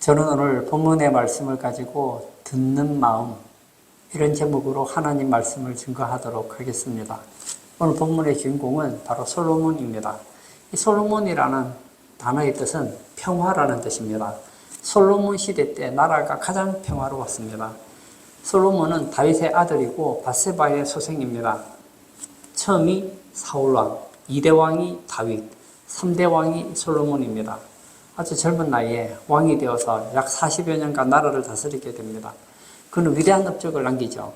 저는 오늘 본문의 말씀을 가지고 듣는 마음, 이런 제목으로 하나님 말씀을 증거하도록 하겠습니다. 오늘 본문의 주인공은 바로 솔로몬입니다. 이 솔로몬이라는 단어의 뜻은 평화라는 뜻입니다. 솔로몬 시대 때 나라가 가장 평화로웠습니다. 솔로몬은 다윗의 아들이고 밧세바의 소생입니다. 처음이 사울왕, 2대 왕이 다윗, 3대 왕이 솔로몬입니다. 아주 젊은 나이에 왕이 되어서 약 40여 년간 나라를 다스리게 됩니다. 그는 위대한 업적을 남기죠.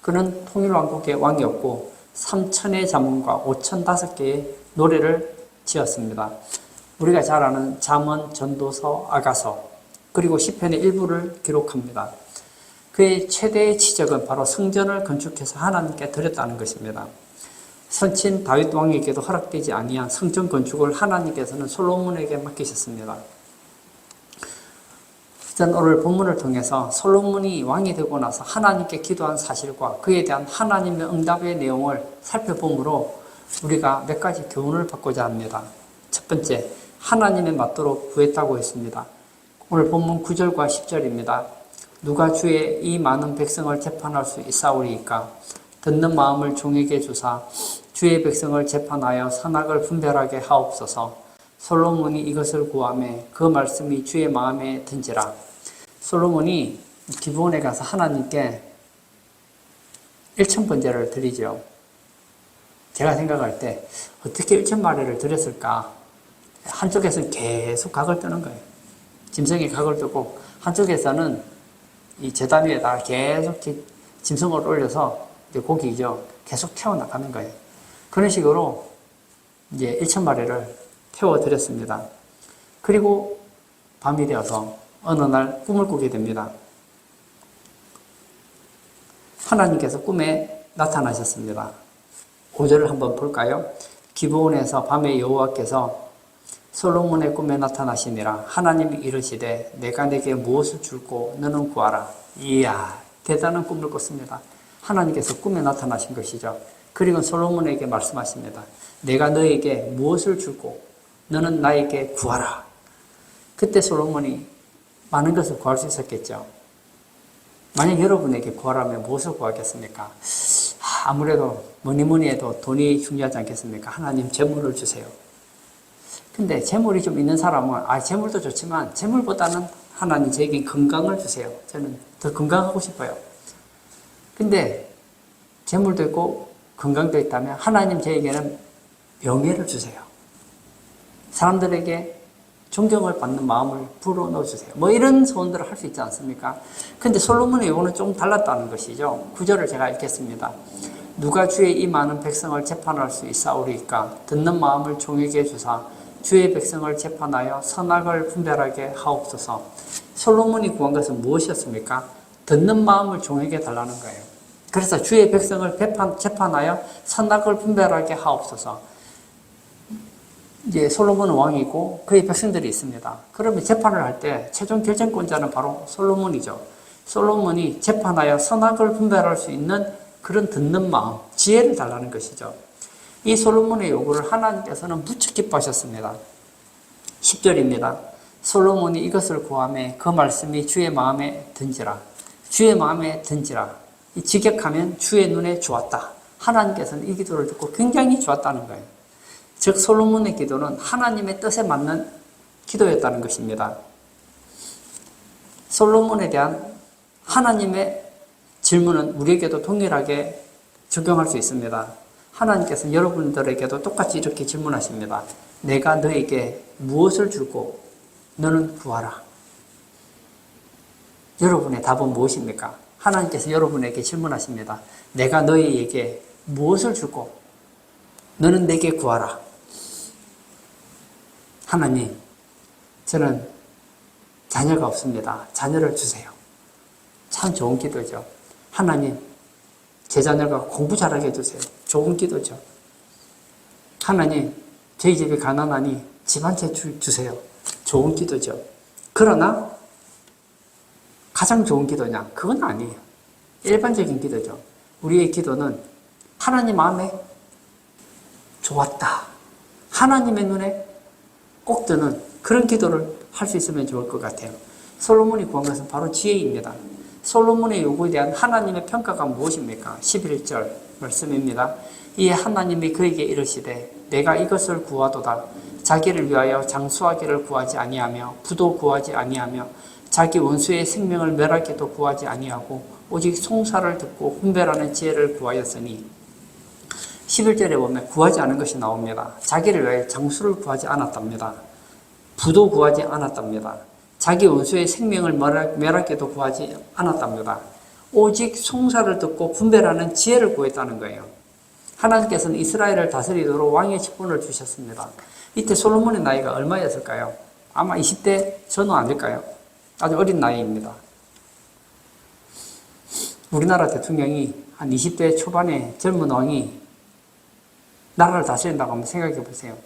그는 통일왕국의 왕이었고 3천의 잠언과 5,005개의 노래를 지었습니다. 우리가 잘 아는 잠언, 전도서, 아가서, 그리고 시편의 일부를 기록합니다. 그의 최대의 지적은 바로 성전을 건축해서 하나님께 드렸다는 것입니다. 선친 다윗 왕에게도 허락되지 아니한 성전 건축을 하나님께서는 솔로몬에게 맡기셨습니다. 저는 오늘 본문을 통해서 솔로몬이 왕이 되고 나서 하나님께 기도한 사실과 그에 대한 하나님의 응답의 내용을 살펴보므로 우리가 몇 가지 교훈을 받고자 합니다. 첫 번째, 하나님의 맞도록 구했다고 했습니다. 오늘 본문 9절과 10절입니다. 누가 주의 이 많은 백성을 재판할 수 있사오리이까? 듣는 마음을 종에게 주사 주의 백성을 재판하여 선악을 분별하게 하옵소서. 솔로몬이 이것을 구하며 그 말씀이 주의 마음에 든지라. 솔로몬이 기브온에 가서 하나님께 일천번제를 드리죠. 제가 생각할 때 어떻게 일천마리를 드렸을까? 한쪽에서는 계속 각을 뜨는 거예요. 짐승이 각을 뜨고 한쪽에서는 이 제단 위에다가 계속 짐승을 올려서 고기죠. 계속 태워나가는 거예요. 그런 식으로 이제 1,000마리를 태워드렸습니다. 그리고 밤이 되어서 어느 날 꿈을 꾸게 됩니다. 하나님께서 꿈에 나타나셨습니다. 5절을 한번 볼까요? 기브온에서 밤에 여호와께서 솔로몬의 꿈에 나타나시니라. 하나님이 이르시되 내가 내게 무엇을 줄고 너는 구하라. 이야, 대단한 꿈을 꿨습니다. 하나님께서 꿈에 나타나신 것이죠. 그리고 솔로몬에게 말씀하십니다. 내가 너에게 무엇을 주고 너는 나에게 구하라. 그때 솔로몬이 많은 것을 구할 수 있었겠죠. 만약 여러분에게 구하라면 무엇을 구하겠습니까? 아무래도 뭐니 해도 돈이 중요하지 않겠습니까? 하나님 재물을 주세요. 근데 재물이 좀 있는 사람은 재물도 좋지만 재물보다는 하나님 저에게 건강을 주세요. 저는 더 건강하고 싶어요. 근데 재물도 있고 건강도 있다면 하나님 저에게는 명예를 주세요. 사람들에게 존경을 받는 마음을 불어넣어 주세요. 뭐 이런 소원들을 할 수 있지 않습니까? 근데 솔로몬의 요구는 좀 달랐다는 것이죠. 9절을 제가 읽겠습니다. 누가 주의 이 많은 백성을 재판할 수 있사오리이까? 듣는 마음을 종에게 주사 주의 백성을 재판하여 선악을 분별하게 하옵소서. 솔로몬이 구한 것은 무엇이었습니까? 듣는 마음을 종에게 달라는 거예요. 그래서 주의 백성을 재판하여 선악을 분별하게 하옵소서. 이제 솔로몬은 왕이고 그의 백성들이 있습니다. 그러면 재판을 할 때 최종 결정권자는 바로 솔로몬이죠. 솔로몬이 재판하여 선악을 분별할 수 있는 그런 듣는 마음, 지혜를 달라는 것이죠. 이 솔로몬의 요구를 하나님께서는 무척 기뻐하셨습니다. 10절입니다. 솔로몬이 이것을 구하며 그 말씀이 주의 마음에 든지라. 주의 마음에 든지라. 이 직역하면 주의 눈에 좋았다. 하나님께서는 이 기도를 듣고 굉장히 좋았다는 거예요. 즉 솔로몬의 기도는 하나님의 뜻에 맞는 기도였다는 것입니다. 솔로몬에 대한 하나님의 질문은 우리에게도 동일하게 적용할 수 있습니다. 하나님께서 여러분들에게도 똑같이 이렇게 질문하십니다. 내가 너에게 무엇을 주고 너는 구하라. 여러분의 답은 무엇입니까? 하나님께서 여러분에게 질문하십니다. 내가 너희에게 무엇을 주고 너는 내게 구하라. 하나님, 저는 자녀가 없습니다. 자녀를 주세요. 참 좋은 기도죠. 하나님, 제 자녀가 공부 잘하게 해주세요. 좋은 기도죠. 하나님, 저희 집이 가난하니 집 한 채 주세요. 좋은 기도죠. 그러나 가장 좋은 기도냐? 그건 아니에요. 일반적인 기도죠. 우리의 기도는 하나님 마음에 좋았다. 하나님의 눈에 꼭 드는 그런 기도를 할 수 있으면 좋을 것 같아요. 솔로몬이 구한 것은 바로 지혜입니다. 솔로몬의 요구에 대한 하나님의 평가가 무엇입니까? 11절 말씀입니다. 이에 하나님이 그에게 이르시되 내가 이것을 구하도다. 자기를 위하여 장수하기를 구하지 아니하며 부도 구하지 아니하며 자기 원수의 생명을 멸하기도 구하지 아니하고 오직 송사를 듣고 분별하는 지혜를 구하였으니 11절에 보면 구하지 않은 것이 나옵니다. 자기를 위하여 장수를 구하지 않았답니다. 부도 구하지 않았답니다. 자기 원수의 생명을 멸하기도 구하지 않았답니다. 오직 송사를 듣고 분별하는 지혜를 구했다는 거예요. 하나님께서는 이스라엘을 다스리도록 왕의 직분을 주셨습니다. 이때 솔로몬의 나이가 얼마였을까요? 아마 20대 전후 아닐까요? 아주 어린 나이입니다. 우리나라 대통령이 한 20대 초반에 젊은 왕이 나라를 다스린다고 한번 생각해 보세요.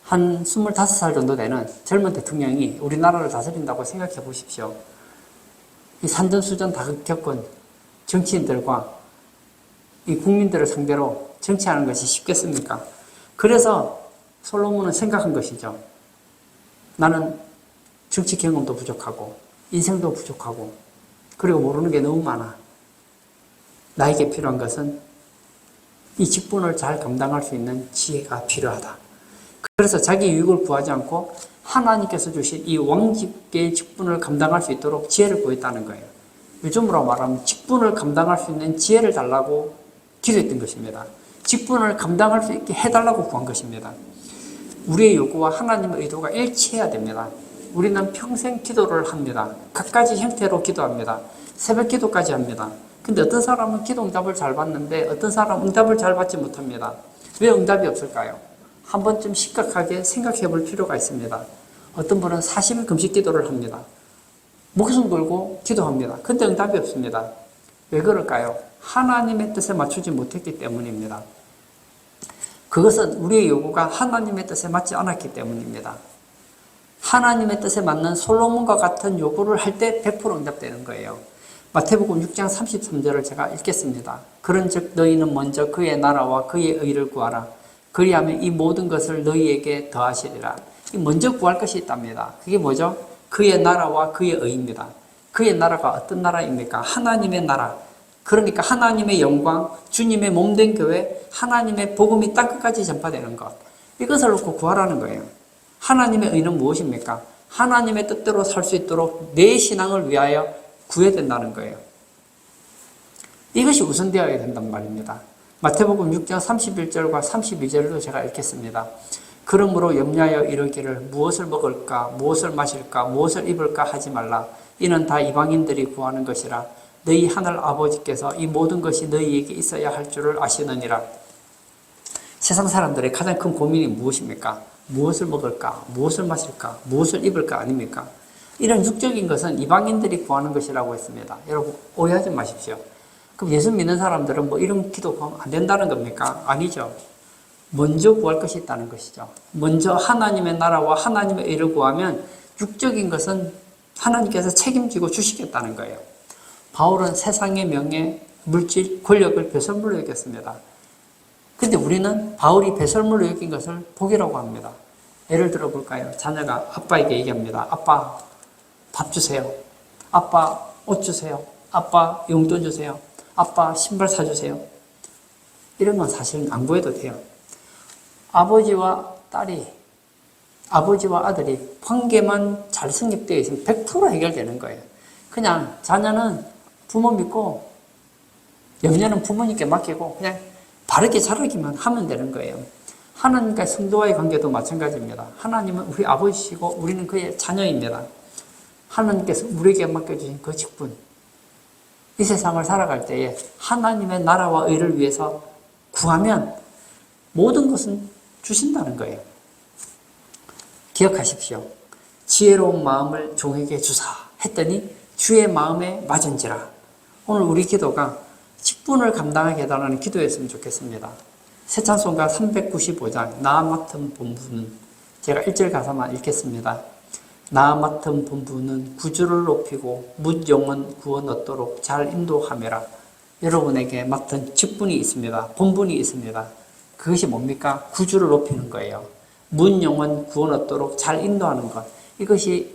한 25살 정도 되는 젊은 대통령이 우리나라를 다스린다고 생각해 보십시오. 이 산전수전 다 겪은 정치인들과 이 국민들을 상대로 정치하는 것이 쉽겠습니까? 그래서 솔로몬은 생각한 것이죠. 나는 정치 경험도 부족하고 인생도 부족하고 그리고 모르는 게 너무 많아. 나에게 필요한 것은 이 직분을 잘 감당할 수 있는 지혜가 필요하다. 그래서 자기 유익을 구하지 않고 하나님께서 주신 이 왕직계의 직분을 감당할 수 있도록 지혜를 구했다는 거예요. 요즘으로 말하면 직분을 감당할 수 있는 지혜를 달라고 기도했던 것입니다. 직분을 감당할 수 있게 해달라고 구한 것입니다. 우리의 요구와 하나님의 의도가 일치해야 됩니다. 우리는 평생 기도를 합니다. 갖가지 형태로 기도합니다. 새벽 기도까지 합니다. 근데 어떤 사람은 기도 응답을 잘 받는데 어떤 사람은 응답을 잘 받지 못합니다. 왜 응답이 없을까요? 한 번쯤 심각하게 생각해 볼 필요가 있습니다. 어떤 분은 40일 금식 기도를 합니다. 목숨 걸고 기도합니다. 근데 응답이 없습니다. 왜 그럴까요? 하나님의 뜻에 맞추지 못했기 때문입니다. 그것은 우리의 요구가 하나님의 뜻에 맞지 않았기 때문입니다. 하나님의 뜻에 맞는 솔로몬과 같은 요구를 할 때 100% 응답되는 거예요. 마태복음 6장 33절을 제가 읽겠습니다. 그런즉 너희는 먼저 그의 나라와 그의 의를 구하라. 그리하면 이 모든 것을 너희에게 더하시리라. 먼저 구할 것이 있답니다. 그게 뭐죠? 그의 나라와 그의 의입니다. 그의 나라가 어떤 나라입니까? 하나님의 나라. 그러니까 하나님의 영광, 주님의 몸된 교회, 하나님의 복음이 땅끝까지 전파되는 것. 이것을 놓고 구하라는 거예요. 하나님의 의는 무엇입니까? 하나님의 뜻대로 살 수 있도록 내 신앙을 위하여 구해야 된다는 거예요. 이것이 우선되어야 된단 말입니다. 마태복음 6장 31절과 32절도 제가 읽겠습니다. 그러므로 염려하여 이르기를 무엇을 먹을까, 무엇을 마실까, 무엇을 입을까 하지 말라. 이는 다 이방인들이 구하는 것이라. 너희 하늘 아버지께서 이 모든 것이 너희에게 있어야 할 줄을 아시느니라. 세상 사람들의 가장 큰 고민이 무엇입니까? 무엇을 먹을까? 무엇을 마실까? 무엇을 입을까? 아닙니까? 이런 육적인 것은 이방인들이 구하는 것이라고 했습니다. 여러분 오해하지 마십시오. 그럼 예수 믿는 사람들은 뭐 이런 기도 구하면 안 된다는 겁니까? 아니죠. 먼저 구할 것이 있다는 것이죠. 먼저 하나님의 나라와 하나님의 의를 구하면 육적인 것은 하나님께서 책임지고 주시겠다는 거예요. 바울은 세상의 명예, 물질, 권력을 배설물로 여겼습니다. 근데 우리는 바울이 배설물로 여긴 것을 복이라고 합니다. 예를 들어 볼까요? 자녀가 아빠에게 얘기합니다. 아빠 밥 주세요. 아빠 옷 주세요. 아빠 용돈 주세요. 아빠 신발 사주세요. 이런 건 사실은 안 구해도 돼요. 아버지와 딸이, 아버지와 아들이 관계만 잘 성립되어 있으면 100% 해결되는 거예요. 그냥 자녀는 부모 믿고 염려는 부모님께 맡기고 그냥 바르게 자라기만 하면 되는 거예요. 하나님과 성도와의 관계도 마찬가지입니다. 하나님은 우리 아버지시고 우리는 그의 자녀입니다. 하나님께서 우리에게 맡겨주신 그 직분, 이 세상을 살아갈 때에 하나님의 나라와 의를 위해서 구하면 모든 것은 주신다는 거예요. 기억하십시오. 지혜로운 마음을 종에게 주사 했더니 주의 마음에 맞은지라. 오늘 우리 기도가 직분을 감당하게 해달라는 기도였으면 좋겠습니다. 새 찬송가 395장 나 맡은 본분은, 제가 1절 가사만 읽겠습니다. 나 맡은 본분은 구주를 높이고 묻 영혼 구원 얻도록 잘 인도하매라. 여러분에게 맡은 직분이 있습니다. 본분이 있습니다. 그것이 뭡니까? 구주를 높이는 거예요. 문 영혼 구원 얻도록 잘 인도하는 것. 이것이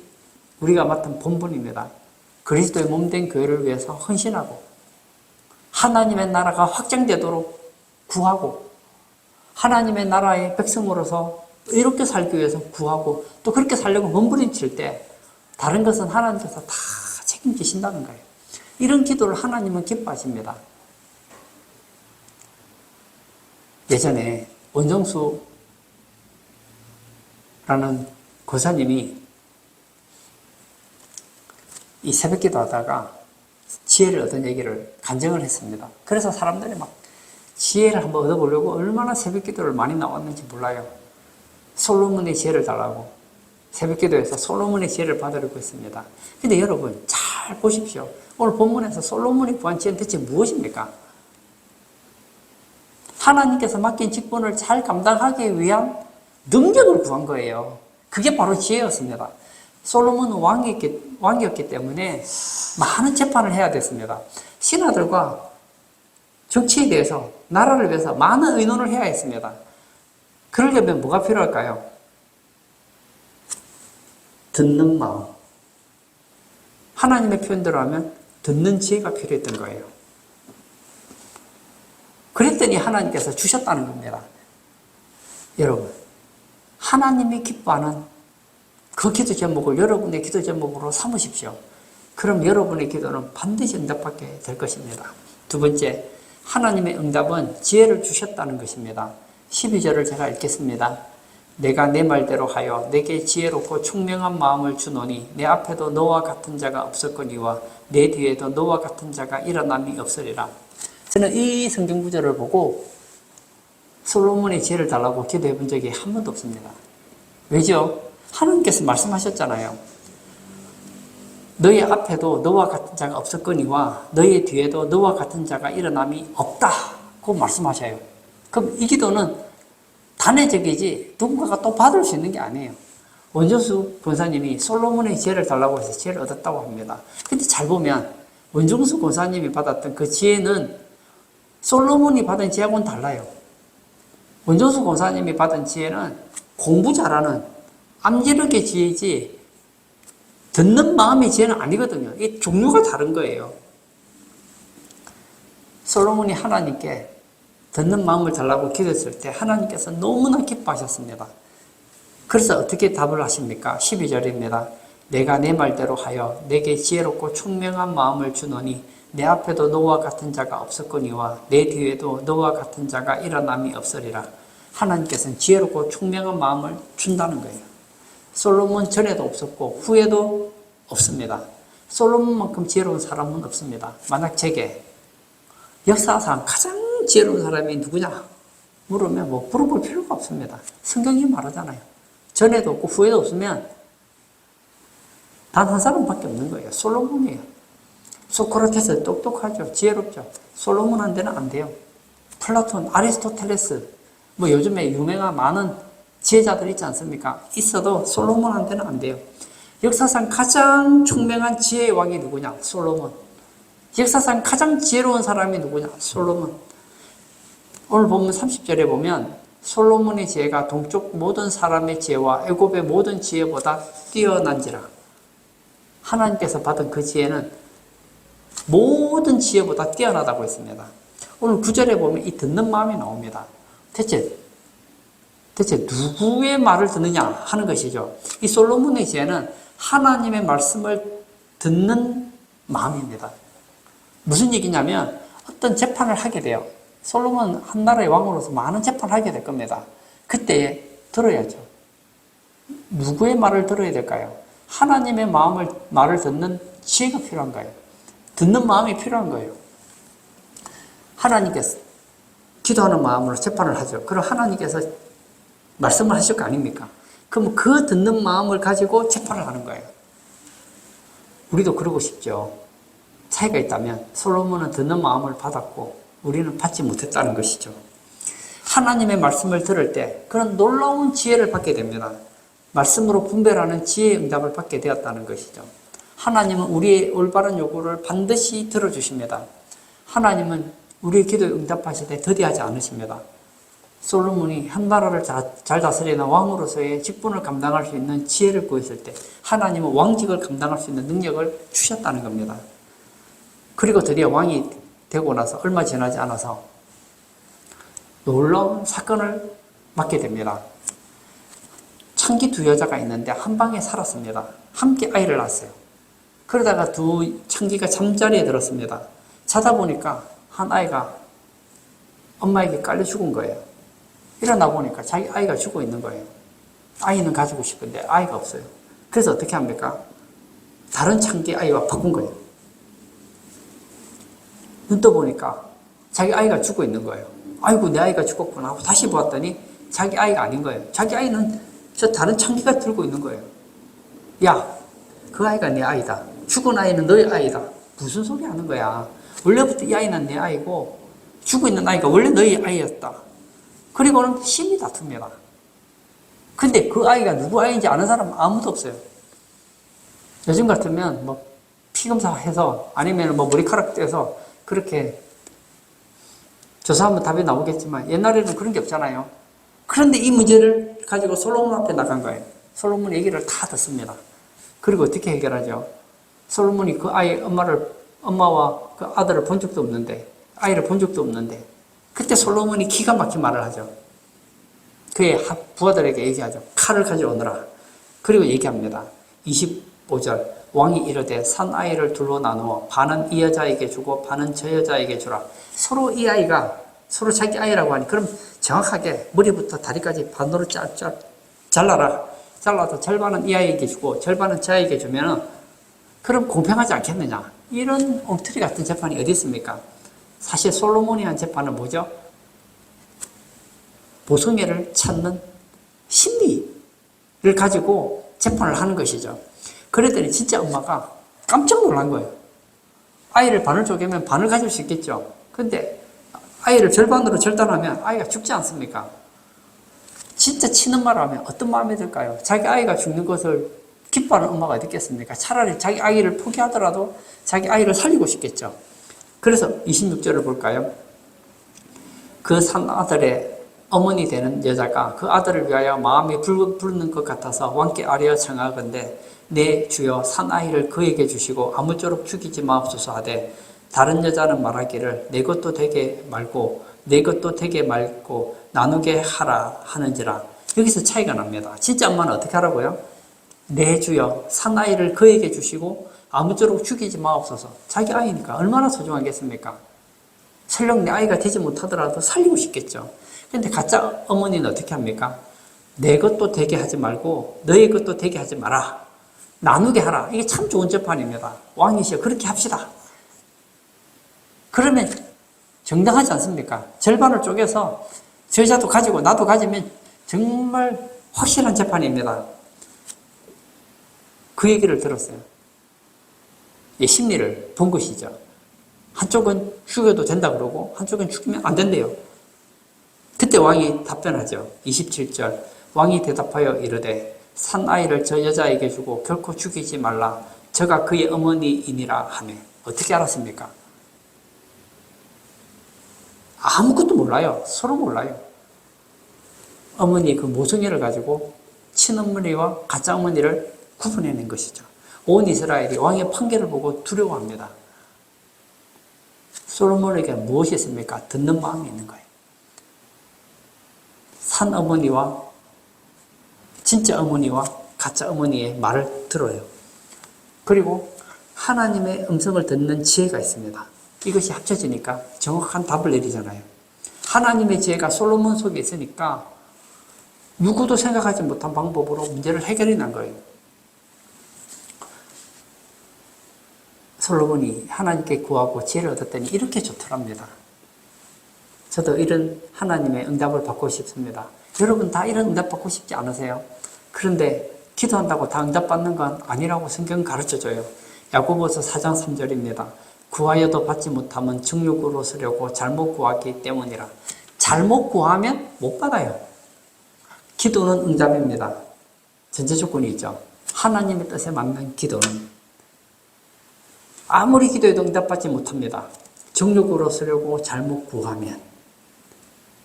우리가 맡은 본분입니다. 그리스도의 몸된 교회를 위해서 헌신하고 하나님의 나라가 확장되도록 구하고 하나님의 나라의 백성으로서 이렇게 살기 위해서 구하고 또 그렇게 살려고 몸부림칠 때 다른 것은 하나님께서 다 책임지신다는 거예요. 이런 기도를 하나님은 기뻐하십니다. 예전에 원정수라는 고사님이 이 새벽기도 하다가 지혜를 얻은 얘기를 간증을 했습니다. 그래서 사람들이 막 지혜를 한번 얻어보려고 얼마나 새벽기도를 많이 나왔는지 몰라요. 솔로몬의 지혜를 달라고 새벽기도에서 솔로몬의 지혜를 받으려고 했습니다. 근데 여러분 잘 보십시오. 오늘 본문에서 솔로몬이 구한 지혜는 대체 무엇입니까? 하나님께서 맡긴 직분을 잘 감당하기 위한 능력을 구한 거예요. 그게 바로 지혜였습니다. 솔로몬은 왕이었기 때문에 많은 재판을 해야 됐습니다. 신하들과 정치에 대해서 나라를 위해서 많은 의논을 해야 했습니다. 그러려면 뭐가 필요할까요? 듣는 마음. 하나님의 표현대로 하면 듣는 지혜가 필요했던 거예요. 그랬더니 하나님께서 주셨다는 겁니다. 여러분, 하나님이 기뻐하는 그 기도 제목을 여러분의 기도 제목으로 삼으십시오. 그럼 여러분의 기도는 반드시 응답받게 될 것입니다. 두 번째, 하나님의 응답은 지혜를 주셨다는 것입니다. 12절을 제가 읽겠습니다. 내가 내 말대로 하여 내게 지혜롭고 총명한 마음을 주노니 내 앞에도 너와 같은 자가 없었거니와 내 뒤에도 너와 같은 자가 일어남이 없으리라. 저는 이 성경 구절을 보고 솔로몬의 지혜를 달라고 기도해 본 적이 한 번도 없습니다. 왜죠? 하나님께서 말씀하셨잖아요. 너희 앞에도 너와 같은 자가 없었거니와 너희 뒤에도 너와 같은 자가 일어남이 없다고 말씀하셔요. 그럼 이 기도는 단회적이지 누군가가 또 받을 수 있는 게 아니에요. 원정수 권사님이 솔로몬의 지혜를 달라고 해서 지혜를 얻었다고 합니다. 근데 잘 보면 원정수 권사님이 받았던 그 지혜는 솔로몬이 받은 지혜하고는 달라요. 원정수 권사님이 받은 지혜는 공부 잘하는 암기력의 지혜지 듣는 마음의 지혜는 아니거든요. 이 종류가 다른 거예요. 솔로몬이 하나님께 듣는 마음을 달라고 기도했을 때 하나님께서 너무나 기뻐하셨습니다. 그래서 어떻게 답을 하십니까? 12절입니다. 내가 내 말대로 하여 내게 지혜롭고 총명한 마음을 주노니 내 앞에도 너와 같은 자가 없었거니와 내 뒤에도 너와 같은 자가 일어남이 없으리라. 하나님께서는 지혜롭고 총명한 마음을 준다는 거예요. 솔로몬 전에도 없었고 후에도 없습니다. 솔로몬만큼 지혜로운 사람은 없습니다. 만약 제게 역사상 가장 지혜로운 사람이 누구냐 물으면 뭐 물어볼 필요가 없습니다. 성경이 말하잖아요. 전에도 없고 후에도 없으면 단 한 사람밖에 없는 거예요. 솔로몬이에요. 소크라테스 똑똑하죠. 지혜롭죠. 솔로몬한테는 안 돼요. 플라톤, 아리스토텔레스 뭐 요즘에 유명한 많은 지혜자들 있지 않습니까? 있어도 솔로몬한테는 안 돼요. 역사상 가장 총명한 지혜의 왕이 누구냐? 솔로몬. 역사상 가장 지혜로운 사람이 누구냐? 솔로몬. 오늘 보면 30절에 보면 솔로몬의 지혜가 동쪽 모든 사람의 지혜와 애굽의 모든 지혜보다 뛰어난지라. 하나님께서 받은 그 지혜는 모든 지혜보다 뛰어나다고 했습니다. 오늘 9절에 보면 이 듣는 마음이 나옵니다. 대체 누구의 말을 듣느냐 하는 것이죠. 이 솔로몬의 지혜는 하나님의 말씀을 듣는 마음입니다. 무슨 얘기냐면 어떤 재판을 하게 돼요. 솔로몬 한 나라의 왕으로서 많은 재판을 하게 될 겁니다. 그때 들어야죠. 누구의 말을 들어야 될까요? 하나님의 말을 듣는 지혜가 필요한 거예요. 듣는 마음이 필요한 거예요. 하나님께서 기도하는 마음으로 재판을 하죠. 그럼 하나님께서 말씀을 하실 거 아닙니까? 그럼 그 듣는 마음을 가지고 재판을 하는 거예요. 우리도 그러고 싶죠. 차이가 있다면 솔로몬은 듣는 마음을 받았고 우리는 받지 못했다는 것이죠. 하나님의 말씀을 들을 때 그런 놀라운 지혜를 받게 됩니다. 말씀으로 분별하는 지혜의 응답을 받게 되었다는 것이죠. 하나님은 우리의 올바른 요구를 반드시 들어주십니다. 하나님은 우리의 기도에 응답하실 때 더디하지 않으십니다. 솔로몬이 한 나라를 잘 다스리는 왕으로서의 직분을 감당할 수 있는 지혜를 구했을 때 하나님은 왕직을 감당할 수 있는 능력을 주셨다는 겁니다. 그리고 드디어 왕이 되고 나서 얼마 지나지 않아서 놀라운 사건을 맡게 됩니다. 창기 두 여자가 있는데 한 방에 살았습니다. 함께 아이를 낳았어요. 그러다가 두 창기가 잠자리에 들었습니다. 자다 보니까 한 아이가 엄마에게 깔려 죽은 거예요. 일어나 보니까 자기 아이가 죽어 있는 거예요. 아이는 가지고 싶은데 아이가 없어요. 그래서 어떻게 합니까? 다른 창기 아이와 바꾼 거예요. 눈 떠보니까 자기 아이가 죽어 있는 거예요. 아이고 내 아이가 죽었구나 하고 다시 보았더니 자기 아이가 아닌 거예요. 자기 아이는 저 다른 창기가 들고 있는 거예요. 야, 그 아이가 내 아이다. 죽은 아이는 너의 아이다. 무슨 소리 하는 거야. 원래부터 이 아이는 내 아이고 죽어 있는 아이가 원래 너의 아이였다. 그리고는 심히 다툽니다. 근데 그 아이가 누구 아이인지 아는 사람은 아무도 없어요. 요즘 같으면 뭐 피검사해서 아니면 뭐 머리카락 떼서 그렇게 조사하면 답이 나오겠지만 옛날에는 그런 게 없잖아요. 그런데 이 문제를 가지고 솔로몬 앞에 나간 거예요. 솔로몬 얘기를 다 듣습니다. 그리고 어떻게 해결하죠? 솔로몬이 그 아이 엄마와 그 아들을 본 적도 없는데, 아이를 본 적도 없는데, 그때 솔로몬이 기가 막힌 말을 하죠. 그의 부하들에게 얘기하죠. 칼을 가지고 오너라. 그리고 얘기합니다. 25절. 왕이 이르되 산 아이를 둘로 나누어 반은 이 여자에게 주고 반은 저 여자에게 주라. 서로 이 아이가 서로 자기 아이라고 하니 그럼 정확하게 머리부터 다리까지 반으로 잘라라. 잘라서 절반은 이 아이에게 주고 절반은 저 아이에게 주면은 그럼 공평하지 않겠느냐. 이런 엉터리 같은 재판이 어디 있습니까? 사실 솔로몬이 한 재판은 뭐죠? 모성애를 찾는 심리를 가지고 재판을 하는 것이죠. 그랬더니 진짜 엄마가 깜짝 놀란 거예요. 아이를 반을 쪼개면 반을 가질 수 있겠죠. 근데 아이를 절반으로 절단하면 아이가 죽지 않습니까? 진짜 치는 말을 하면 어떤 마음이 들까요? 자기 아이가 죽는 것을 기뻐하는 엄마가 어디 있겠습니까? 차라리 자기 아이를 포기하더라도 자기 아이를 살리고 싶겠죠. 그래서 26절을 볼까요? 그 산 아들의 어머니 되는 여자가 그 아들을 위하여 마음이 부르는 것 같아서 왕께 아뢰어 청하건대 내 주여 산 아이를 그에게 주시고 아무쪼록 죽이지 마옵소서 하되 다른 여자는 말하기를 내 것도 되게 말고 내 것도 되게 말고 나누게 하라 하는지라. 여기서 차이가 납니다. 진짜 엄마는 어떻게 하라고요? 내 주여 산 아이를 그에게 주시고 아무쪼록 죽이지 마옵소서. 자기 아이니까 얼마나 소중하겠습니까? 설령 내 아이가 되지 못하더라도 살리고 싶겠죠. 그런데 가짜 어머니는 어떻게 합니까? 내 것도 되게 하지 말고 너의 것도 되게 하지 마라. 나누게 하라. 이게 참 좋은 재판입니다. 왕이시여 그렇게 합시다. 그러면 정당하지 않습니까? 절반을 쪼개서 저 여자도 가지고 나도 가지면 정말 확실한 재판입니다. 그 얘기를 들었어요. 이 심리를 본 것이죠. 한쪽은 죽여도 된다 그러고 한쪽은 죽이면 안 된대요. 그때 왕이 답변하죠. 27절. 왕이 대답하여 이르되 산 아이를 저 여자에게 주고 결코 죽이지 말라. 저가 그의 어머니이니라 하며. 어떻게 알았습니까? 아무것도 몰라요. 서로 몰라요. 어머니 그 모성애를 가지고 친어머니와 가짜 어머니를 구분해낸 것이죠. 온 이스라엘이 왕의 판결을 보고 두려워합니다. 솔로몬에게 무엇이 있습니까? 듣는 마음이 있는 거예요. 산 어머니와 진짜 어머니와 가짜 어머니의 말을 들어요. 그리고 하나님의 음성을 듣는 지혜가 있습니다. 이것이 합쳐지니까 정확한 답을 내리잖아요. 하나님의 지혜가 솔로몬 속에 있으니까 누구도 생각하지 못한 방법으로 문제를 해결해 난 거예요. 솔로몬이 하나님께 구하고 지혜를 얻었더니 이렇게 좋더랍니다. 저도 이런 하나님의 응답을 받고 싶습니다. 여러분 다 이런 응답 받고 싶지 않으세요? 그런데 기도한다고 다 응답받는 건 아니라고 성경은 가르쳐줘요. 야고보서 4장 3절입니다. 구하여도 받지 못하면 정욕으로 쓰려고 잘못 구하기 때문이라. 잘못 구하면 못 받아요. 기도는 응답입니다. 전제 조건이 있죠. 하나님의 뜻에 맞는 기도는 아무리 기도해도 응답받지 못합니다. 정욕으로 쓰려고 잘못 구하면.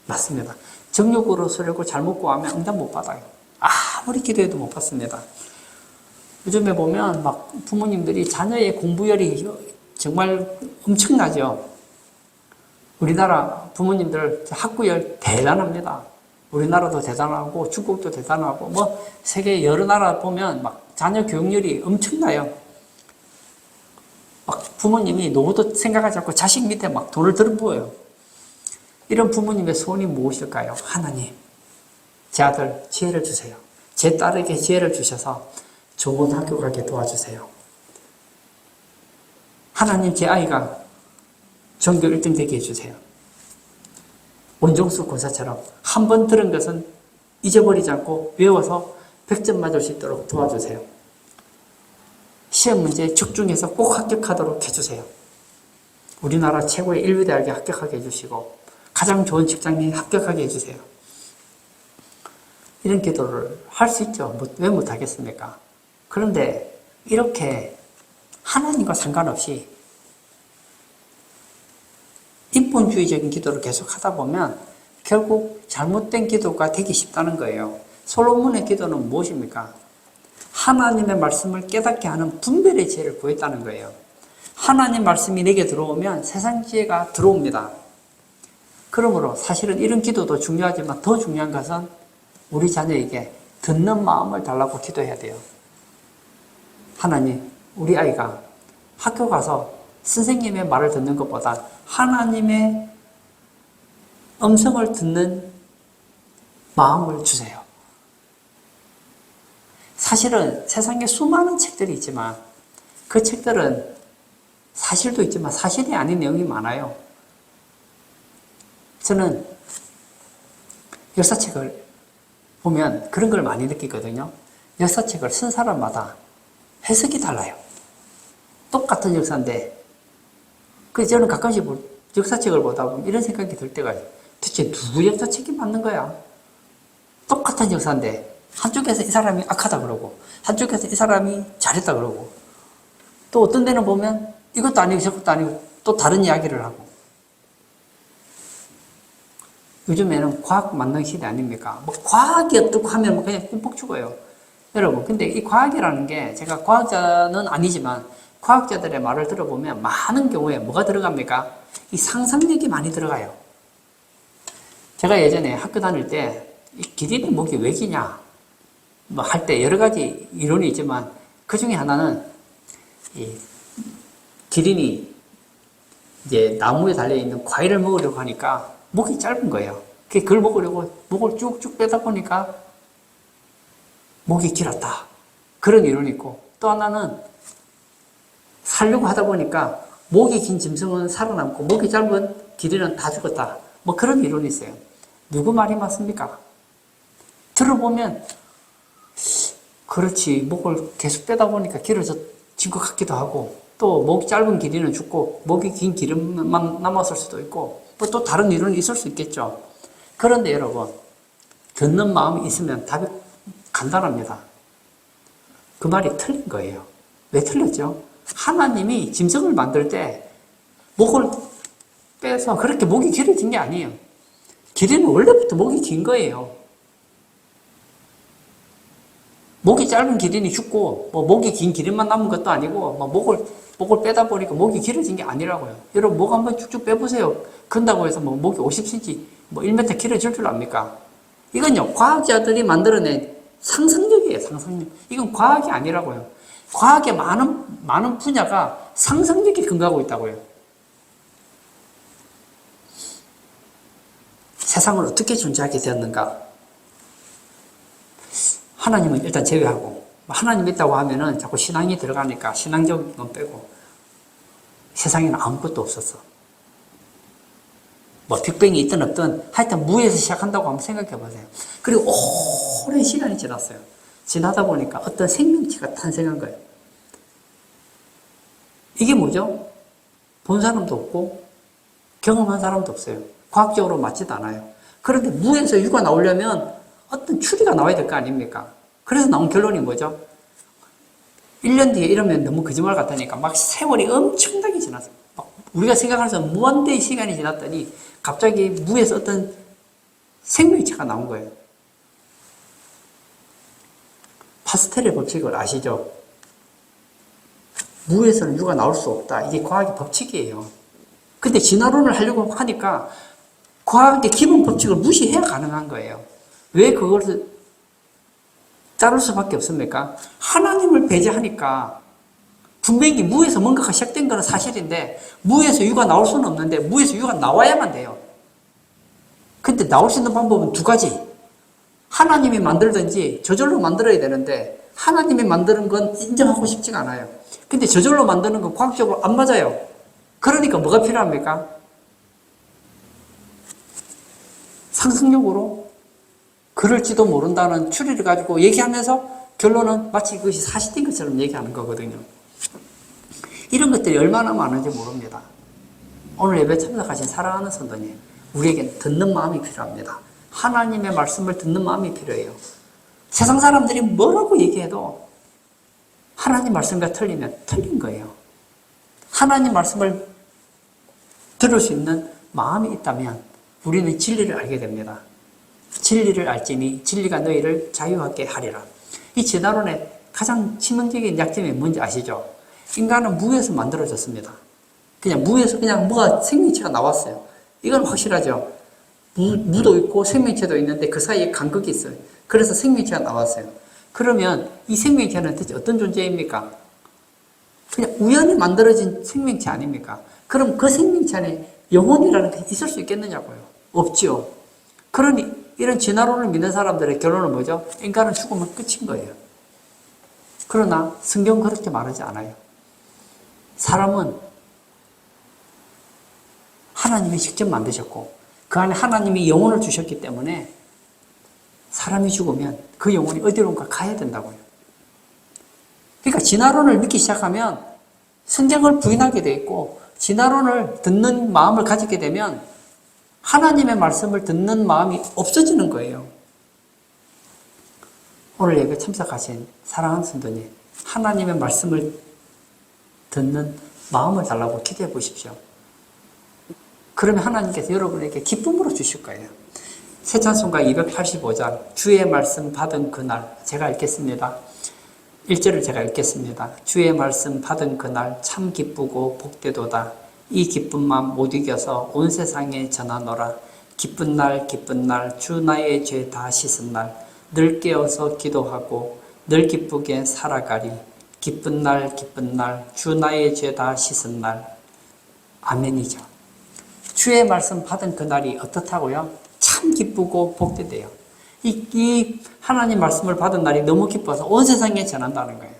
맞습니다. 정욕으로 쓰려고 잘못 구하면 응답 못 받아요. 아무리 기도해도 못 받습니다. 요즘에 보면 막 부모님들이 자녀의 공부열이 정말 엄청나죠. 우리나라 부모님들 학구열 대단합니다. 우리나라도 대단하고 중국도 대단하고 뭐 세계 여러 나라 보면 막 자녀 교육열이 엄청나요. 막 부모님이 노후도 생각하지 않고 자식 밑에 막 돈을 들어부어요. 이런 부모님의 소원이 무엇일까요? 하나님, 제 아들 지혜를 주세요. 제 딸에게 지혜를 주셔서 좋은 학교 가게 도와주세요. 하나님, 제 아이가 전교 1등 되게 해주세요. 원종수 권사처럼 한 번 들은 것은 잊어버리지 않고 외워서 100점 맞을 수 있도록 도와주세요. 시험 문제에 적중해서 꼭 합격하도록 해주세요. 우리나라 최고의 일류대학에 합격하게 해주시고 가장 좋은 직장에 합격하게 해주세요. 이런 기도를 할 수 있죠. 왜 못하겠습니까? 그런데 이렇게 하나님과 상관없이 인본주의적인 기도를 계속 하다 보면 결국 잘못된 기도가 되기 쉽다는 거예요. 솔로몬의 기도는 무엇입니까? 하나님의 말씀을 깨닫게 하는 분별의 지혜를 구했다는 거예요. 하나님 말씀이 내게 들어오면 세상 지혜가 들어옵니다. 그러므로 사실은 이런 기도도 중요하지만 더 중요한 것은 우리 자녀에게 듣는 마음을 달라고 기도해야 돼요. 하나님, 우리 아이가 학교 가서 선생님의 말을 듣는 것보다 하나님의 음성을 듣는 마음을 주세요. 사실은 세상에 수많은 책들이 있지만 그 책들은 사실도 있지만 사실이 아닌 내용이 많아요. 저는 역사책을 보면 그런 걸 많이 느끼거든요. 역사책을 쓴 사람마다 해석이 달라요. 똑같은 역사인데 저는 가끔씩 역사책을 보다 보면 이런 생각이 들 때가 있어요. 도대체 누구 역사책이 맞는 거야? 똑같은 역사인데 한쪽에서 이 사람이 악하다 그러고 한쪽에서 이 사람이 잘했다 그러고 또 어떤 데는 보면 이것도 아니고 저것도 아니고 또 다른 이야기를 하고. 요즘에는 과학 만능 시대 아닙니까? 뭐 과학이 어떻고 하면 그냥 꿈뻑 죽어요. 여러분, 근데 이 과학이라는 게 제가 과학자는 아니지만 과학자들의 말을 들어보면 많은 경우에 뭐가 들어갑니까? 이 상상력이 많이 들어가요. 제가 예전에 학교 다닐 때 이 기린의 목이 왜 기냐 뭐 할 때 여러 가지 이론이 있지만 그 중에 하나는 이 기린이 이제 나무에 달려있는 과일을 먹으려고 하니까 목이 짧은 거예요. 그걸 먹으려고 목을 쭉쭉 빼다 보니까 목이 길었다. 그런 이론이 있고 또 하나는 살려고 하다 보니까 목이 긴 짐승은 살아남고 목이 짧은 기린은 다 죽었다. 뭐 그런 이론이 있어요. 누구 말이 맞습니까? 들어보면 그렇지 목을 계속 빼다 보니까 길어진 것 같기도 하고 또 목이 짧은 기린은 죽고 목이 긴 기린만 남았을 수도 있고 뭐 또 다른 이론이 있을 수 있겠죠. 그런데 여러분 듣는 마음이 있으면 답이 간단합니다. 그 말이 틀린 거예요. 왜 틀렸죠? 하나님이 짐승을 만들 때 목을 빼서 그렇게 목이 길어진 게 아니에요. 기린은 원래부터 목이 긴 거예요. 목이 짧은 기린이 죽고 뭐 목이 긴 기린만 남은 것도 아니고 뭐 목을 빼다 보니까 목이 길어진 게 아니라고요. 여러분 목 한번 쭉쭉 빼보세요. 근다고 해서 뭐 목이 50cm, 뭐 1m 길어질 줄 압니까? 이건요 과학자들이 만들어낸 상상력이에요. 상상력. 이건 과학이 아니라고요. 과학의 많은 분야가 상상력에 근거하고 있다고요. 세상을 어떻게 존재하게 되었는가? 하나님은 일단 제외하고 하나님 있다고 하면은 자꾸 신앙이 들어가니까 신앙적인 건 빼고 세상에는 아무것도 없었어. 뭐 빅뱅이 있든 없든 하여튼 무에서 시작한다고 한번 생각해 보세요. 그리고 오랜 시간이 지났어요. 지나다 보니까 어떤 생명체가 탄생한 거예요. 이게 뭐죠? 본 사람도 없고 경험한 사람도 없어요. 과학적으로 맞지도 않아요. 그런데 무에서 유가 나오려면 어떤 추리가 나와야 될 거 아닙니까? 그래서 나온 결론이 뭐죠? 1년 뒤에 이러면 너무 거짓말 같으니까 막 세월이 엄청나게 지났어요. 막 우리가 생각할 수 없는 무한대의 시간이 지났더니 갑자기 무에서 어떤 생명체가 나온 거예요. 파스텔의 법칙을 아시죠? 무에서는 유가 나올 수 없다. 이게 과학의 법칙이에요. 근데 진화론을 하려고 하니까 과학의 기본 법칙을 무시해야 가능한 거예요. 왜 그것을 자를 수밖에 없습니까? 하나님을 배제하니까 분명히 무에서 뭔가가 시작된 것은 사실인데 무에서 유가 나올 수는 없는데 무에서 유가 나와야만 돼요. 근데 나올 수 있는 방법은 두 가지. 하나님이 만들든지 저절로 만들어야 되는데 하나님이 만드는 건 인정하고 싶지가 않아요. 근데 저절로 만드는 건 과학적으로 안 맞아요. 그러니까 뭐가 필요합니까? 상승력으로 그럴지도 모른다는 추리를 가지고 얘기하면서 결론은 마치 그것이 사실인 것처럼 얘기하는 거거든요. 이런 것들이 얼마나 많은지 모릅니다. 오늘 예배 참석하신 사랑하는 성도님, 우리에겐 듣는 마음이 필요합니다. 하나님의 말씀을 듣는 마음이 필요해요. 세상 사람들이 뭐라고 얘기해도 하나님 말씀과 틀리면 틀린 거예요. 하나님 말씀을 들을 수 있는 마음이 있다면 우리는 진리를 알게 됩니다. 진리를 알지니 진리가 너희를 자유하게 하리라. 이 진화론의 가장 치명적인 약점이 뭔지 아시죠? 인간은 무에서 만들어졌습니다. 그냥 무에서 그냥 뭐가 생명체가 나왔어요. 이건 확실하죠. 무도 있고 생명체도 있는데 그 사이에 간극이 있어요. 그래서 생명체가 나왔어요. 그러면 이 생명체는 대체 어떤 존재입니까? 그냥 우연히 만들어진 생명체 아닙니까? 그럼 그 생명체 안에 영혼이라는 게 있을 수 있겠느냐고요? 없지요. 그러니 이런 진화론을 믿는 사람들의 결론은 뭐죠? 인간은 죽으면 끝인 거예요. 그러나 성경은 그렇게 말하지 않아요. 사람은 하나님이 직접 만드셨고 그 안에 하나님이 영혼을 주셨기 때문에 사람이 죽으면 그 영혼이 어디론가 가야 된다고요. 그러니까 진화론을 믿기 시작하면 성경을 부인하게 돼 있고 진화론을 듣는 마음을 가지게 되면 하나님의 말씀을 듣는 마음이 없어지는 거예요. 오늘 예배 참석하신 사랑하는 성도님, 하나님의 말씀을 듣는 마음을 달라고 기도해 보십시오. 그러면 하나님께서 여러분에게 기쁨으로 주실 거예요. 새 찬송가 285장 주의 말씀 받은 그날, 제가 읽겠습니다. 1절을 제가 읽겠습니다. 주의 말씀 받은 그날 참 기쁘고 복되도다. 이 기쁜 마음 못 이겨서 온 세상에 전하노라. 기쁜 날 기쁜 날 주 나의 죄 다 씻은 날 늘 깨어서 기도하고 늘 기쁘게 살아가리. 기쁜 날 기쁜 날 주 나의 죄 다 씻은 날. 아멘이죠. 주의 말씀 받은 그날이 어떻다고요? 참 기쁘고 복되대요. 이 하나님 말씀을 받은 날이 너무 기뻐서 온 세상에 전한다는 거예요.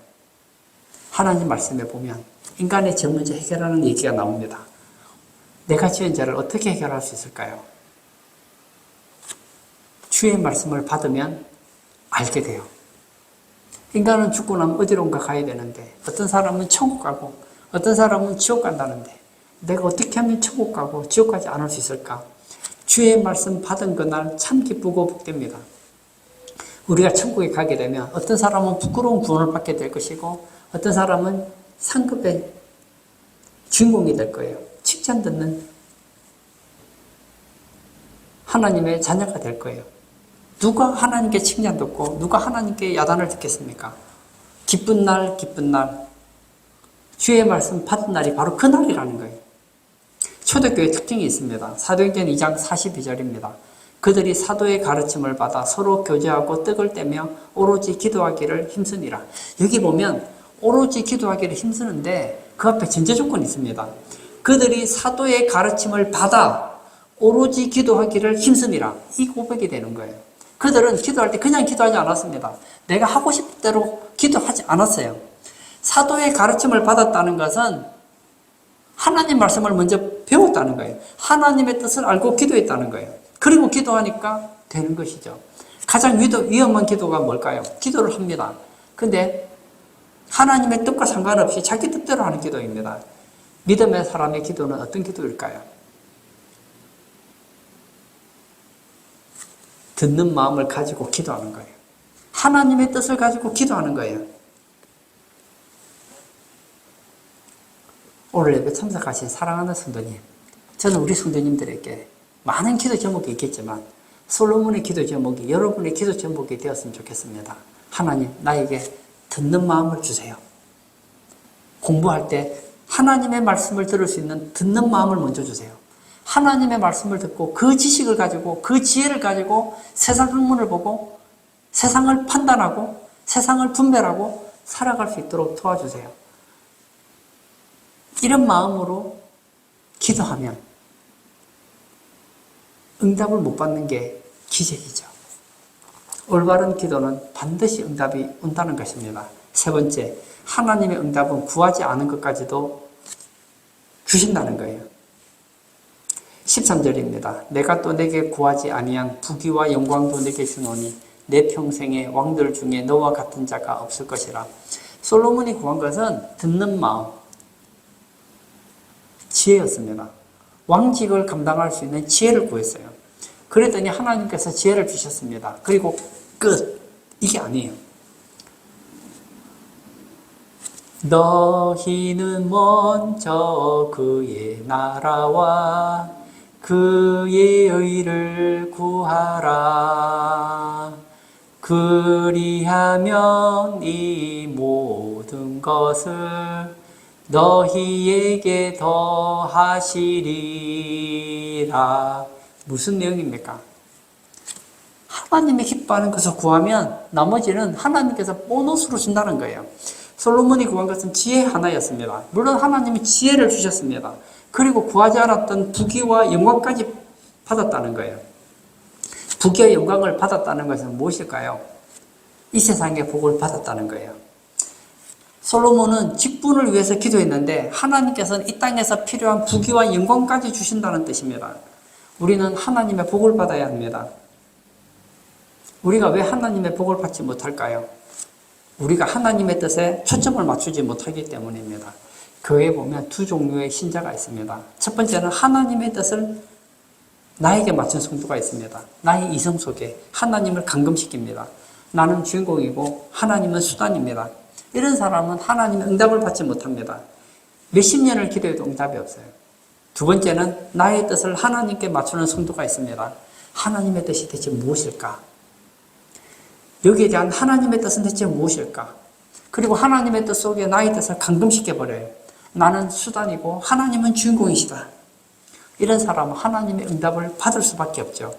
하나님 말씀에 보면 인간의 죄 문제 해결하는 얘기가 나옵니다. 내가 지은 죄를 어떻게 해결할 수 있을까요? 주의 말씀을 받으면 알게 돼요. 인간은 죽고 나면 어디론가 가야 되는데 어떤 사람은 천국 가고 어떤 사람은 지옥 간다는데 내가 어떻게 하면 천국 가고 지옥 가지 않을 수 있을까? 주의 말씀 받은 그날 참 기쁘고 복됩니다. 우리가 천국에 가게 되면 어떤 사람은 부끄러운 구원을 받게 될 것이고 어떤 사람은 상급의 주인공이 될 거예요. 칭찬 듣는 하나님의 자녀가 될 거예요. 누가 하나님께 칭찬 듣고 누가 하나님께 야단을 듣겠습니까? 기쁜 날 기쁜 날 주의 말씀 받은 날이 바로 그 날이라는 거예요. 초대교회 특징이 있습니다. 사도행전 2장 42절입니다. 그들이 사도의 가르침을 받아 서로 교제하고 떡을 떼며 오로지 기도하기를 힘쓰니라. 여기 보면 오로지 기도하기를 힘쓰는데 그 앞에 전제 조건이 있습니다. 그들이 사도의 가르침을 받아 오로지 기도하기를 힘쓰니라. 이 고백이 되는 거예요. 그들은 기도할 때 그냥 기도하지 않았습니다. 내가 하고 싶은 대로 기도하지 않았어요. 사도의 가르침을 받았다는 것은 하나님 말씀을 먼저 배웠다는 거예요. 하나님의 뜻을 알고 기도했다는 거예요. 그리고 기도하니까 되는 것이죠. 가장 위험한 기도가 뭘까요? 기도를 합니다. 근데 하나님의 뜻과 상관없이 자기 뜻대로 하는 기도입니다. 믿음의 사람의 기도는 어떤 기도일까요? 듣는 마음을 가지고 기도하는 거예요. 하나님의 뜻을 가지고 기도하는 거예요. 오늘 예배 참석하신 사랑하는 성도님, 저는 우리 성도님들에게 많은 기도 제목이 있겠지만 솔로몬의 기도 제목이 여러분의 기도 제목이 되었으면 좋겠습니다. 하나님, 나에게 듣는 마음을 주세요. 공부할 때 하나님의 말씀을 들을 수 있는 듣는 마음을 먼저 주세요. 하나님의 말씀을 듣고 그 지식을 가지고 그 지혜를 가지고 세상 학문을 보고 세상을 판단하고 세상을 분별하고 살아갈 수 있도록 도와주세요. 이런 마음으로 기도하면 응답을 못 받는 게 기적이죠. 올바른 기도는 반드시 응답이 온다는 것입니다. 세 번째, 하나님의 응답은 구하지 않은 것까지도 주신다는 거예요. 13절입니다. 내가 또 내게 구하지 아니한 부귀와 영광도 내게 주노니 내 평생에 왕들 중에 너와 같은 자가 없을 것이라. 솔로몬이 구한 것은 듣는 마음, 지혜였습니다. 왕직을 감당할 수 있는 지혜를 구했어요. 그랬더니 하나님께서 지혜를 주셨습니다. 그리고 끝. 이게 아니에요. 너희는 먼저 그의 나라와 그의 의를 구하라. 그리하면 이 모든 것을 너희에게 더하시리라. 무슨 내용입니까? 하나님이 기뻐하는 것을 구하면 나머지는 하나님께서 보너스로 준다는 거예요. 솔로몬이 구한 것은 지혜 하나였습니다. 물론 하나님이 지혜를 주셨습니다. 그리고 구하지 않았던 부귀와 영광까지 받았다는 거예요. 부귀와 영광을 받았다는 것은 무엇일까요? 이 세상의 복을 받았다는 거예요. 솔로몬은 직분을 위해서 기도했는데 하나님께서는 이 땅에서 필요한 부귀와 영광까지 주신다는 뜻입니다. 우리는 하나님의 복을 받아야 합니다. 우리가 왜 하나님의 복을 받지 못할까요? 우리가 하나님의 뜻에 초점을 맞추지 못하기 때문입니다. 교회에 보면 두 종류의 신자가 있습니다. 첫 번째는 하나님의 뜻을 나에게 맞춘 성도가 있습니다. 나의 이성 속에 하나님을 감금시킵니다. 나는 주인공이고 하나님은 수단입니다. 이런 사람은 하나님의 응답을 받지 못합니다. 몇십 년을 기도해도 응답이 없어요. 두 번째는 나의 뜻을 하나님께 맞추는 성도가 있습니다. 하나님의 뜻이 대체 무엇일까? 여기에 대한 하나님의 뜻은 대체 무엇일까? 그리고 하나님의 뜻 속에 나의 뜻을 감금시켜버려요. 나는 수단이고 하나님은 주인공이시다. 이런 사람은 하나님의 응답을 받을 수밖에 없죠.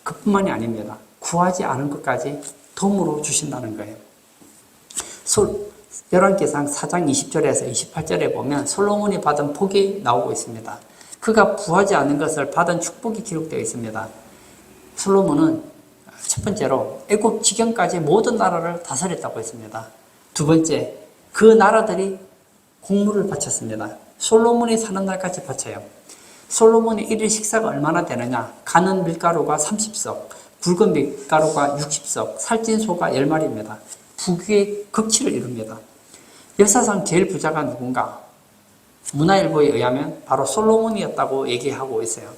그뿐만이 아닙니다. 구하지 않은 것까지 덤으로 주신다는 거예요. 열왕기상 4장 20절에서 28절에 보면 솔로몬이 받은 복이 나오고 있습니다. 그가 구하지 않은 것을 받은 축복이 기록되어 있습니다. 솔로몬은 첫 번째로 애굽 지경까지 모든 나라를 다스렸다고 했습니다. 두 번째, 그 나라들이 공물을 바쳤습니다. 솔로몬이 사는 날까지 바쳐요. 솔로몬의 일일 식사가 얼마나 되느냐? 가는 밀가루가 30석, 굵은 밀가루가 60석, 살찐 소가 10마리입니다. 부귀의 극치를 이룹니다. 역사상 제일 부자가 누군가? 문화일보에 의하면 바로 솔로몬이었다고 얘기하고 있어요.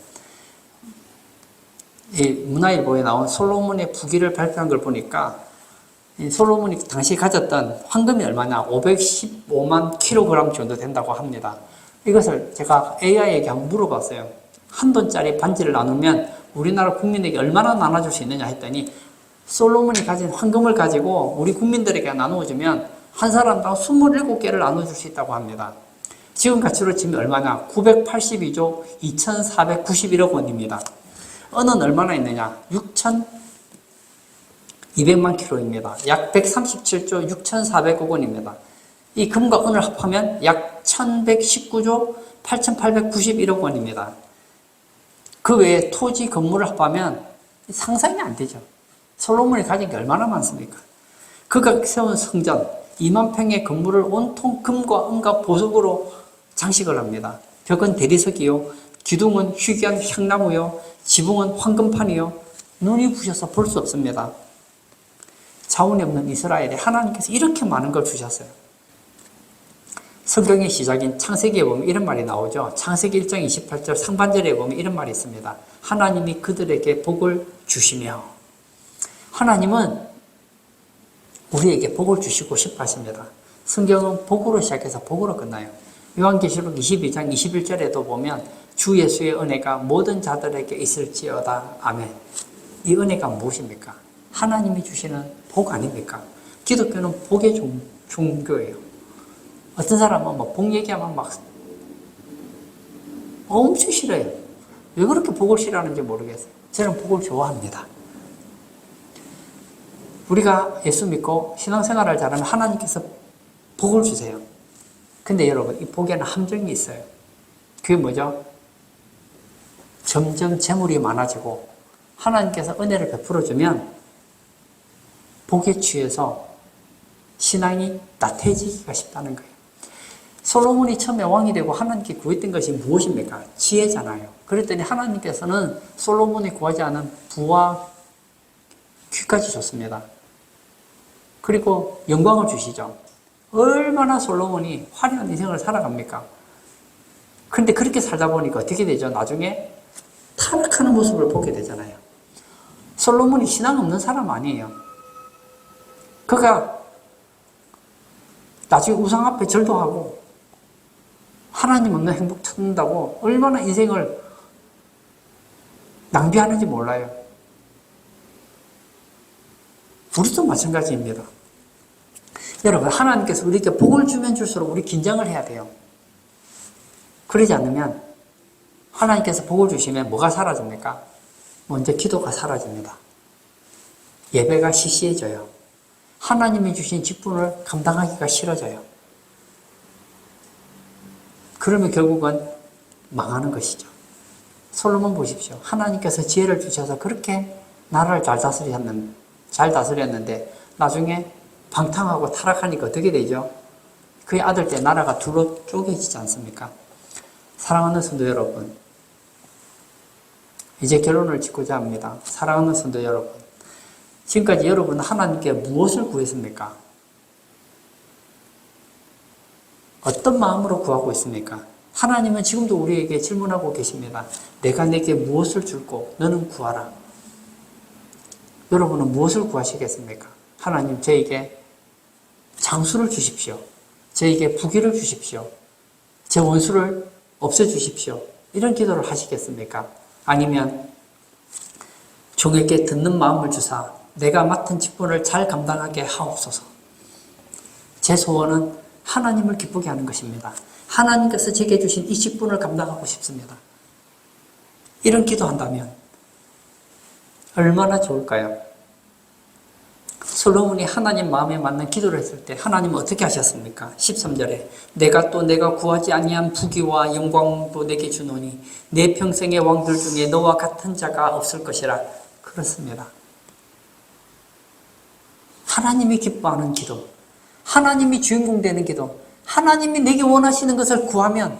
이 문화일보에 나온 솔로몬의 부귀를 발표한 걸 보니까 이 솔로몬이 당시 가졌던 황금이 얼마냐? 515만 킬로그램 정도 된다고 합니다. 이것을 제가 AI에게 한번 물어봤어요. 한 돈짜리 반지를 나누면 우리나라 국민에게 얼마나 나눠줄 수 있느냐 했더니 솔로몬이 가진 황금을 가지고 우리 국민들에게 나누어주면 한 사람당 27개를 나눠줄 수 있다고 합니다. 지금 가치로 치면 얼마냐? 982조 2491억 원입니다. 은은 얼마나 있느냐? 6,200만 킬로입니다. 약 137조 6,400억 원입니다. 이 금과 은을 합하면 약 1,119조 8,891억 원입니다. 그 외에 토지, 건물을 합하면 상상이 안 되죠. 솔로몬이 가진 게 얼마나 많습니까? 그가 세운 성전, 2만 평의 건물을 온통 금과 은과 보석으로 장식을 합니다. 벽은 대리석이요, 기둥은 희귀한 향나무요, 지붕은 황금판이요, 눈이 부셔서 볼 수 없습니다. 자원이 없는 이스라엘에 하나님께서 이렇게 많은 걸 주셨어요. 성경의 시작인 창세기에 보면 이런 말이 나오죠. 창세기 1장 28절 상반절에 보면 이런 말이 있습니다. 하나님이 그들에게 복을 주시며. 하나님은 우리에게 복을 주시고 싶어 하십니다. 성경은 복으로 시작해서 복으로 끝나요. 요한계시록 22장 21절에도 보면 주 예수의 은혜가 모든 자들에게 있을지어다. 아멘. 이 은혜가 무엇입니까? 하나님이 주시는 복 아닙니까? 기독교는 복의 종교예요. 어떤 사람은 복 얘기하면 엄청 싫어요. 왜 그렇게 복을 싫어하는지 모르겠어요. 저는 복을 좋아합니다. 우리가 예수 믿고 신앙생활을 잘하면 하나님께서 복을 주세요. 근데 여러분, 이 복에는 함정이 있어요. 그게 뭐죠? 점점 재물이 많아지고 하나님께서 은혜를 베풀어주면 복에 취해서 신앙이 나태해지기가 쉽다는 거예요. 솔로몬이 처음에 왕이 되고 하나님께 구했던 것이 무엇입니까? 지혜잖아요. 그랬더니 하나님께서는 솔로몬이 구하지 않은 부와 귀까지 줬습니다. 그리고 영광을 주시죠. 얼마나 솔로몬이 화려한 인생을 살아갑니까? 그런데 그렇게 살다 보니까 어떻게 되죠? 나중에 타락하는 모습을 보게 되잖아요. 솔로몬이 신앙 없는 사람 아니에요. 그가 나중에 우상 앞에 절도 하고 하나님 없는 행복 찾는다고 얼마나 인생을 낭비하는지 몰라요. 우리도 마찬가지입니다. 여러분, 하나님께서 우리에게 복을 주면 줄수록 우리 긴장을 해야 돼요. 그러지 않으면 하나님께서 복을 주시면 뭐가 사라집니까? 먼저 기도가 사라집니다. 예배가 시시해져요. 하나님이 주신 직분을 감당하기가 싫어져요. 그러면 결국은 망하는 것이죠. 솔로몬 보십시오. 하나님께서 지혜를 주셔서 그렇게 나라를 잘 다스렸는데 나중에 방탕하고 타락하니까 어떻게 되죠? 그의 아들 때 나라가 둘로 쪼개지지 않습니까? 사랑하는 성도 여러분, 이제 결론을 짓고자 합니다. 사랑하는 성도 여러분, 지금까지 여러분은 하나님께 무엇을 구했습니까? 어떤 마음으로 구하고 있습니까? 하나님은 지금도 우리에게 질문하고 계십니다. 내가 내게 무엇을 줄고 너는 구하라. 여러분은 무엇을 구하시겠습니까? 하나님, 저에게 장수를 주십시오. 저에게 부귀를 주십시오. 제 원수를 없애주십시오. 이런 기도를 하시겠습니까? 아니면 종에게 듣는 마음을 주사 내가 맡은 직분을 잘 감당하게 하옵소서. 제 소원은 하나님을 기쁘게 하는 것입니다. 하나님께서 제게 주신 이 직분을 감당하고 싶습니다. 이런 기도한다면 얼마나 좋을까요? 솔로몬이 하나님 마음에 맞는 기도를 했을 때 하나님은 어떻게 하셨습니까? 13절에 내가 구하지 아니한 부귀와 영광도 내게 주노니 내 평생의 왕들 중에 너와 같은 자가 없을 것이라. 그렇습니다. 하나님이 기뻐하는 기도, 하나님이 주인공 되는 기도, 하나님이 내게 원하시는 것을 구하면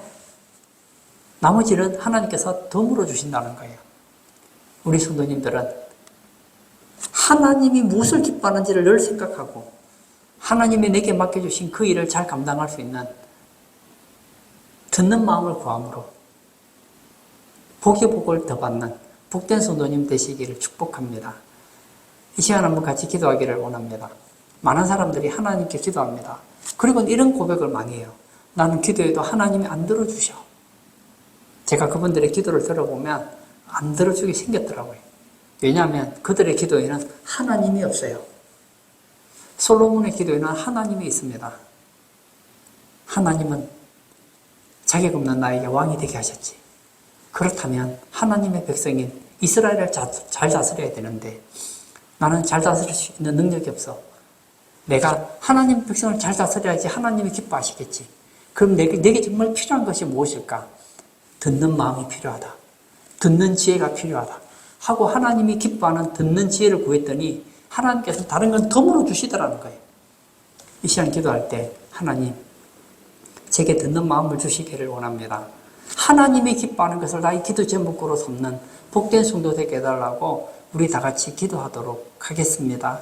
나머지는 하나님께서 덤으로 주신다는 거예요. 우리 성도님들은 하나님이 무엇을 기뻐하는지를 늘 생각하고 하나님이 내게 맡겨주신 그 일을 잘 감당할 수 있는 듣는 마음을 구함으로 복의 복을 더 받는 복된 성도님 되시기를 축복합니다. 이 시간 한번 같이 기도하기를 원합니다. 많은 사람들이 하나님께 기도합니다. 그리고 이런 고백을 많이 해요. 나는 기도해도 하나님이 안 들어주셔. 제가 그분들의 기도를 들어보면 안 들어주게 생겼더라고요. 왜냐하면 그들의 기도에는 하나님이 없어요. 솔로몬의 기도에는 하나님이 있습니다. 하나님은 자격 없는 나에게 왕이 되게 하셨지. 그렇다면 하나님의 백성인 이스라엘을 잘 다스려야 되는데 나는 잘 다스릴 수 있는 능력이 없어. 내가 하나님 백성을 잘 다스려야지 하나님이 기뻐하시겠지. 그럼 내게 정말 필요한 것이 무엇일까? 듣는 마음이 필요하다. 듣는 지혜가 필요하다. 하고 하나님이 기뻐하는 듣는 지혜를 구했더니 하나님께서 다른 건 덤으로 주시더라는 거예요. 이 시간 기도할 때 하나님, 제게 듣는 마음을 주시기를 원합니다. 하나님이 기뻐하는 것을 나의 기도 제목으로 삼는 복된 성도 되게 해달라고 우리 다 같이 기도하도록 하겠습니다.